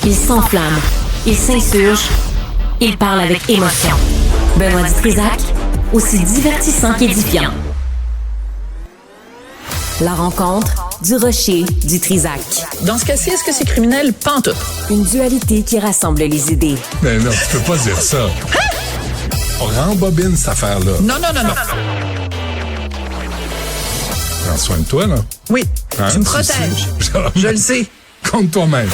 Il s'enflamme, il s'insurge, il parle avec émotion. Benoît Dutrisac, aussi divertissant qu'édifiant. La rencontre du rocher du Trisac. Dans ce cas-ci, est-ce que c'est criminel? Pantoute. Une dualité qui rassemble les idées. Mais non, tu peux pas dire ça. On rembobine cette affaire-là. Non. Prends soin de toi, là. Oui, Hein? tu me protèges. Je le sais. Compte toi-même.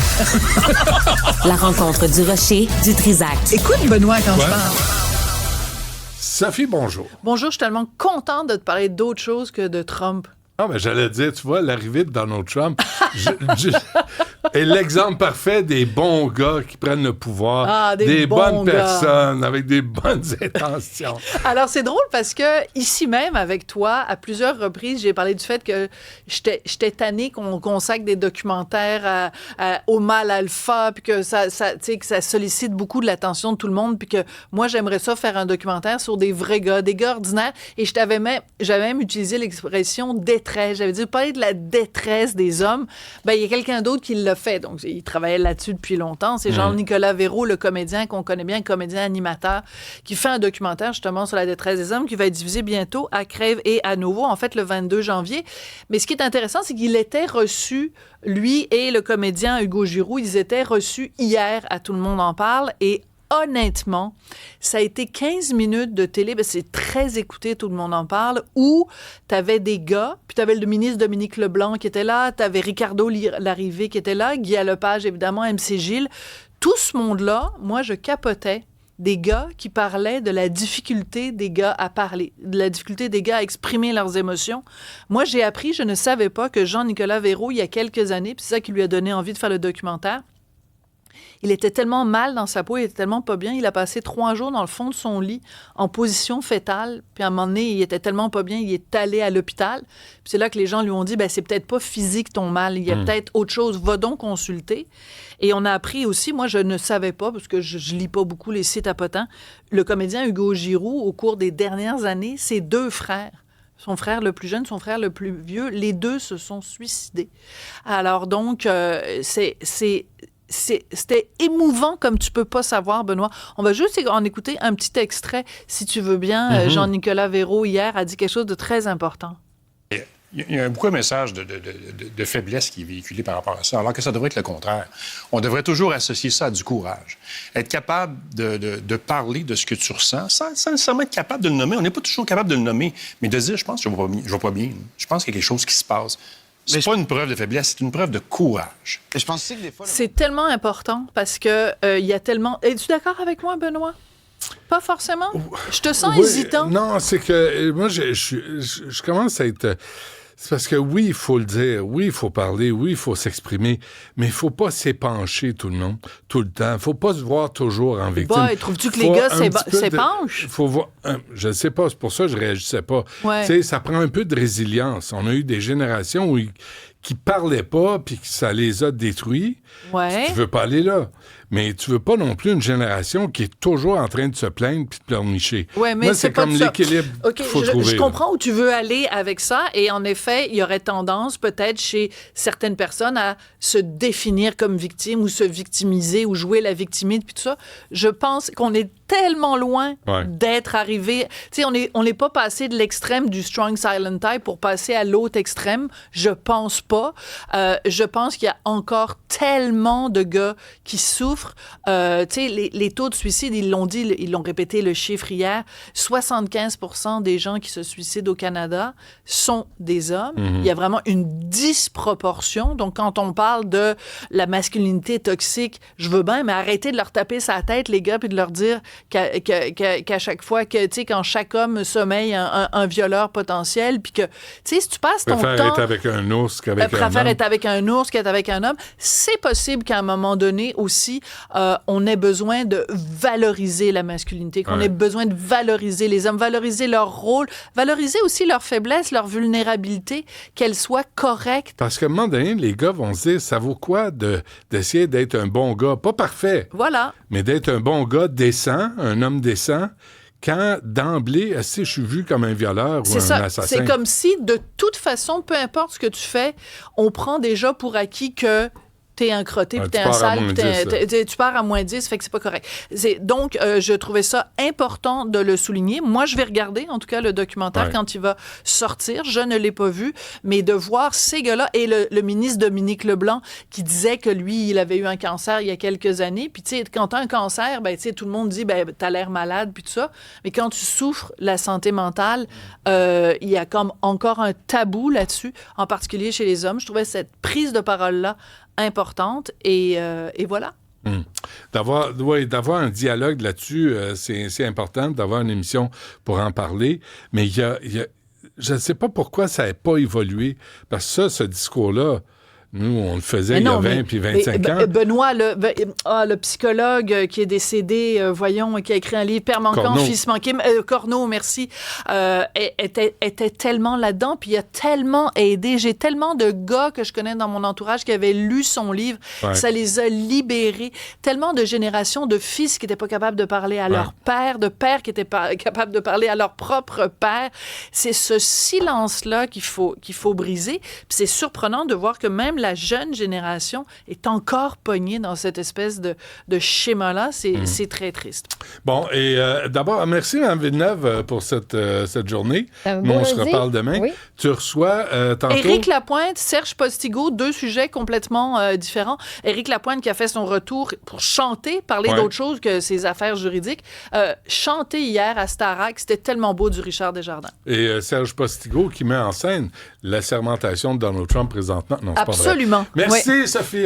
La rencontre du rocher du Trisac. Écoute, Benoît, quand Ouais. je parle. Sophie, bonjour. Bonjour, je suis tellement contente de te parler d'autre chose que de Trump. Ah, ben j'allais dire, tu vois, l'arrivée de Donald Trump est l'exemple parfait des bons gars qui prennent le pouvoir, Ah, des des bons bonnes gars. personnes avec des bonnes intentions. Alors, c'est drôle parce que, ici même, avec toi, à plusieurs reprises, j'ai parlé du fait que j'étais tannée qu'on consacre des documentaires au mal alpha, puis que tu sais, que ça sollicite beaucoup de l'attention de tout le monde, puis que moi, j'aimerais ça faire un documentaire sur des vrais gars, des gars ordinaires. Et j'avais même utilisé l'expression détresse. J'avais dit, parler de la détresse des hommes. Ben, il y a quelqu'un d'autre qui l'a fait. Donc, il travaillait là-dessus depuis longtemps. C'est Jean-Nicolas Véraud, le comédien qu'on connaît bien, comédien animateur, qui fait un documentaire justement sur la détresse des hommes qui va être diffusé bientôt à Crève et à Nouveau, en fait, le 22 janvier. Mais ce qui est intéressant, c'est qu'il était reçu, lui et le comédien Hugo Giroux, ils étaient reçus hier à Tout le monde en parle et honnêtement, ça a été 15 minutes de télé, ben c'est très écouté, tout le monde en parle, où t'avais des gars, puis t'avais le ministre Dominique Leblanc qui était là, t'avais Ricardo Larrivé qui était là, Guy Lepage, évidemment, MC Gilles. Tout ce monde-là, moi, je capotais des gars qui parlaient de la difficulté des gars à parler, de la difficulté des gars à exprimer leurs émotions. Moi, j'ai appris, je ne savais pas que Jean-Nicolas Véraud, il y a quelques années, puis c'est ça qui lui a donné envie de faire le documentaire, il était tellement mal dans sa peau, il était tellement pas bien, il a passé 3 jours dans le fond de son lit, en position fétale, puis à un moment donné, il était tellement pas bien, il est allé à l'hôpital, puis c'est là que les gens lui ont dit, ben c'est peut-être pas physique ton mal, il y a peut-être autre chose, va donc consulter. Et on a appris aussi, moi je ne savais pas, parce que je lis pas beaucoup les sites à potins, le comédien Hugo Giroux, au cours des dernières années, ses 2 frères, son frère le plus jeune, son frère le plus vieux, les 2 se sont suicidés. Alors donc, c'était émouvant comme tu peux pas savoir, Benoît. On va juste en écouter un petit extrait, si tu veux bien. Jean-Nicolas Véraud, hier, a dit quelque chose de très important. Il y a beaucoup de messages de faiblesse qui est véhiculé par rapport à ça, alors que ça devrait être le contraire. On devrait toujours associer ça à du courage. Être capable de parler de ce que tu ressens, sans nécessairement être capable de le nommer. On n'est pas toujours capable de le nommer, mais de dire, je pense que je vais pas bien. Je pense qu'il y a quelque chose qui se passe. C'est pas une preuve de faiblesse, c'est une preuve de courage. Je pense aussi que des fois... C'est tellement important parce que il y a tellement... Es-tu d'accord avec moi, Benoît? Pas forcément? Je te sens hésitant. Non, c'est que moi, je commence à être... C'est parce que oui, il faut le dire, oui, il faut parler, oui, il faut s'exprimer, mais il faut pas s'épancher tout le monde, tout le temps. Il faut pas se voir toujours en victime. Bah, trouves-tu que les gars s'épanchent? Faut voir, je ne sais pas, c'est pour ça que je réagissais pas. Ouais. Tu sais, ça prend un peu de résilience. On a eu des générations qui parlaient pas, puis que ça les a détruits. Ouais. Tu veux pas aller là. Mais tu veux pas non plus une génération qui est toujours en train de se plaindre puis de pleurnicher. Ouais, mais moi, c'est pas comme de ça. l'équilibre OK, qu'il faut trouver. Je comprends où tu veux aller avec ça. Et en effet, il y aurait tendance, peut-être, chez certaines personnes à se définir comme victime ou se victimiser ou jouer la victimite puis tout ça. Je pense qu'on est tellement loin d'être arrivé. Tu sais, on n'est pas passé de l'extrême du strong silent type pour passer à l'autre extrême. Je pense pas. Je pense qu'il y a encore tellement de gars qui souffrent. Tu sais, les taux de suicide, ils l'ont répété le chiffre hier, 75% des gens qui se suicident au Canada sont des hommes. Il y a vraiment une disproportion. Donc, quand on parle de la masculinité toxique, je veux bien, mais arrêtez de leur taper sa tête, les gars, puis de leur dire qu'à chaque fois, que, tu sais, quand chaque homme sommeille un violeur potentiel, puis que, tu sais, si tu passes ton temps... Préfère être avec un ours qu'avec un homme. Préfère être avec un ours qu'être avec un homme. C'est possible qu'à un moment donné aussi, on ait besoin de valoriser la masculinité, qu'on ait besoin de valoriser les hommes, valoriser leur rôle, valoriser aussi leur faiblesse, leur vulnérabilité, qu'elle soit correcte. Parce qu'à un moment donné, les gars vont se dire, ça vaut quoi d'essayer d'être un bon gars? Pas parfait. Voilà. Mais d'être un bon gars décent, un homme décent, quand d'emblée, si je suis vu comme un violeur ou un assassin. C'est comme si, de toute façon, peu importe ce que tu fais, on prend déjà pour acquis que t'es un crotté, puis tu t'es un pars à sale, moins puis 10, tu pars à moins 10, fait que c'est pas correct. Donc, je trouvais ça important de le souligner. Moi, je vais regarder, en tout cas, le documentaire quand il va sortir. Je ne l'ai pas vu, mais de voir ces gars-là et le ministre Dominique Leblanc qui disait que lui, il avait eu un cancer il y a quelques années. Puis, tu sais, quand t'as un cancer, ben, tu sais, tout le monde dit, ben, t'as l'air malade, puis tout ça. Mais quand tu souffres la santé mentale, il y a comme encore un tabou là-dessus, en particulier chez les hommes. Je trouvais cette prise de parole-là importante et voilà. D'avoir un dialogue là-dessus, c'est important, d'avoir une émission pour en parler, mais je ne sais pas pourquoi ça n'a pas évolué, parce que ce discours-là, nous, on le faisait il y a 20 puis 25 ans. Benoît, le psychologue qui est décédé, qui a écrit un livre, Père manquant, fils manqué, Corneau, merci, était tellement là-dedans, puis il a tellement aidé. J'ai tellement de gars que je connais dans mon entourage qui avaient lu son livre, ça les a libérés. Tellement de générations de fils qui n'étaient pas capables de parler à leur père, de pères qui étaient pas capables de parler à leur propre père. C'est ce silence-là qu'il faut briser. Puis c'est surprenant de voir que même la jeune génération est encore pognée dans cette espèce de schéma-là. C'est très triste. Bon, et d'abord, merci Mme Villeneuve pour cette journée. On se reparle demain. Oui. Tu reçois tantôt... Éric Lapointe, Serge Postigo, deux sujets complètement différents. Éric Lapointe qui a fait son retour pour chanter, parler d'autre chose que ses affaires juridiques. Chanter hier à Starac, c'était tellement beau du Richard Desjardins. Et Serge Postigo qui met en scène la sermentation de Donald Trump présentement. Non, c'est pas vrai. Absolument. Merci, Sophie.